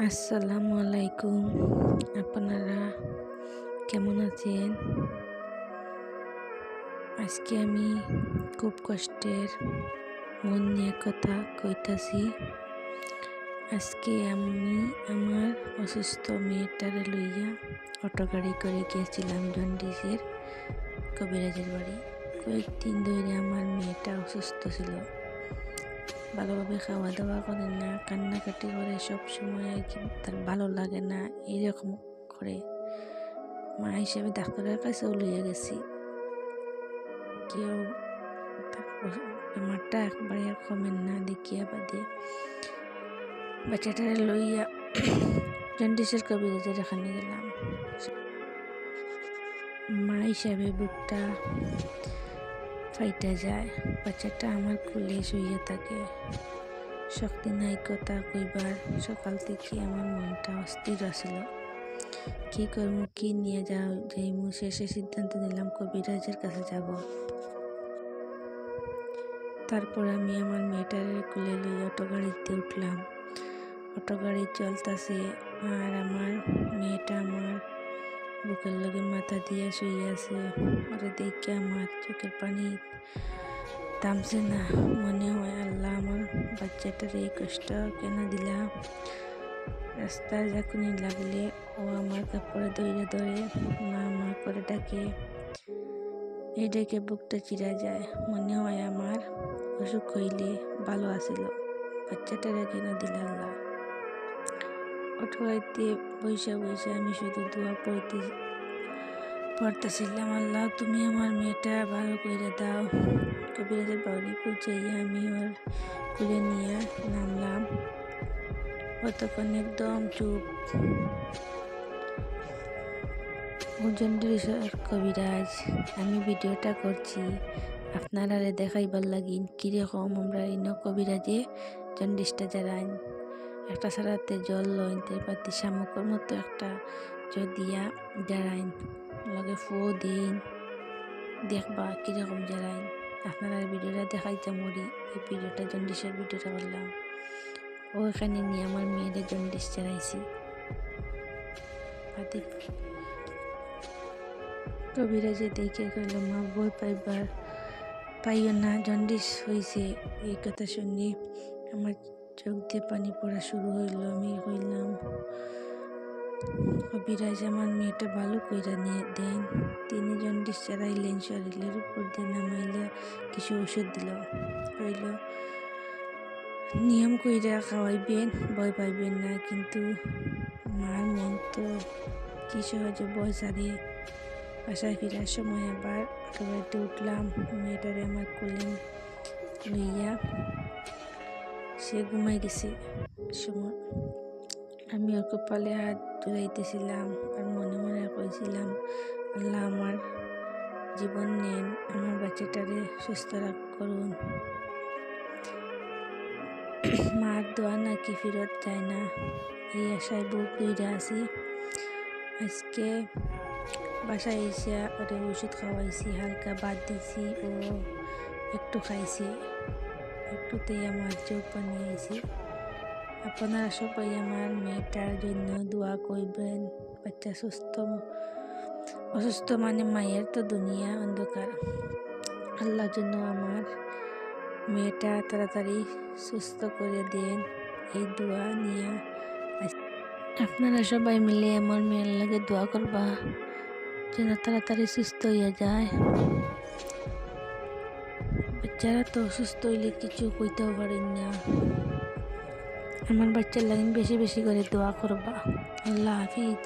আসসালামু আলাইকুম। আপনারা কেমন আছেন? আজকে আমি খুব কষ্টের মন নিয়ে কথা কইতাছি। আজকে আমি আমার অসুস্থ মেয়েটারে লইয়া অটো গাড়ি করে গিয়েছিলাম জন্ডিসের কবিরাজের বাড়ি। কয়েকদিন ধরে আমার মেয়েটা অসুস্থ ছিল, ভালোভাবে খাওয়া দাওয়া করে না, কান্নাকাটি করে, সব সময় তার ভালো লাগে না, এইরকম করে। মা হিসেবে ডাক্তারের কাছেও লইয়া গেছি, কেউ বেমারটা একবারে কমেন না দেখিয়া বাদে বাচ্চাটারে লইয়া জন্ডিসের কবিরাজের এখানে গেলাম। মা হিসাবে বুকটা ফাইটা যায়। বাচ্চাটা আমার কোলে শুইয়া থাকে, শক্তি নাই কথা কইবার। সকাল থেকে আমার মনটা অস্থির আছিল, কি করবো, কি নিয়ে যাইমু। শেষে সিদ্ধান্ত নিলাম কবিরাজের কাছে যাব। তারপর আমি আমার মেয়েটারে কোলে লইয়া অটো গাড়িতে উঠলাম। অটো গাড়ি চলতেছে আর আমার মেয়েটা আমার বুকের লগে মাথা দিয়ে শুয়ে আছে। ওরা দেখে আমার চোখের পানি থামছে না। মনে হয়, আল্লাহ, আমার বাচ্চাটার এই কষ্ট কেন দিলাম। রাস্তার যখনই লাগলে ও আমার কাপড়ে দৌড়ে ধরে মা মা করে ডাকে। এই ডেকে বুকটা চিরা যায়। মনে হয় আমার অসুখ হইলে ভালো আছিল, বাচ্চাটারে কেন দিল আল্লাহ। অটো গাড়িতে বৈশা আমি শুধু দোয়া পড়তেছিলাম, আল্লাহ তুমি আমার মেয়েটা ভালো করে দাও। কবিরাজের বাড়ি পৌঁছাইয়া আমি ওর খুলে নিয়ে নামলাম। তখন একদম চুপ। জন্ডিসের কবিরাজ। আমি ভিডিওটা করছি আপনারা দেখাইবার লাগিন কিরকম আমরা কবিরাজে জন্ডিসটা জারাইন। একটা সারাতে জল লইতে পাতি শামুকের মতো একটা দিয়া জারাইন, লগে ফু দিন, দেখবা কিরকম জারাইন। আপনারা ভিডিওটা দেখাইতে মরি। এই ভিডিওটা জন্ডিসের ভিডিওটা করলাম। ওখানে নিয়ে আমার মেয়েদের জন্ডিস জারাইছি। কবিরাজে দেখে কইল, মা বই পাইও না, জন্ডিস হয়েছে। এই কথা শুনি আমার চোখ দিয়ে পানি পড়া শুরু হইল। আমি কইলাম, কবিরাজ আমার মেয়েটা ভালো কইরা নিয়ে দেন। তিনি জন্ডিস চারাইলেন, শরীরের উপর দিয়ে নামাইলে কিছু ওষুধ দিল। কইল, নিয়ম কইরা খাওয়াইবেন, ভয় পাইবেন না। কিন্তু মার মন তো কি সহজে ভয় ছাড়ে। বাসায় ফিরার সময় আবার অটোগাড়িতে উঠলাম। মেয়েটারে আমার কোলে লইয়া সে ঘুমাই গেছে। সময় আমি ওর কপালে হাত ধরাইতেছিলাম আর মনে মনে কইছিলাম, আল্লাহ আমার জীবন নেন, আমার বাচ্চাটারে সুস্থ করুন। মার দোয়া নাকি ফেরত যায় না, এই আশায় বুক ধরে আছি। আজকে বাসায় এসে ওরে ওষুধ খাওয়াইছি, হালকা ভাত দিছি, ও একটু খাইছি। একটুতেই আমার চোখ পানি আইছে। আপনারা সবাই আমার মেয়েটার জন্য দোয়া করবেন। বাচ্চা অসুস্থ মানে মায়ের তো দুনিয়া অন্ধকার। আল্লাহর জন্য আমার মেয়েটা তাড়াতাড়ি সুস্থ করে দেন, এই দোয়া নিয়ে আপনারা সবাই মিলে আমার মেয়ের লাগে দোয়া করবা যেন তাড়াতাড়ি সুস্থ হইয়া যায়। বাচ্চারা তো অসুস্থ হইলে কিছু কইতেও পারেন না। আমার বাচ্চার লাগে বেশি বেশি করে দোয়া করবা। আল্লাহ হাফিজ।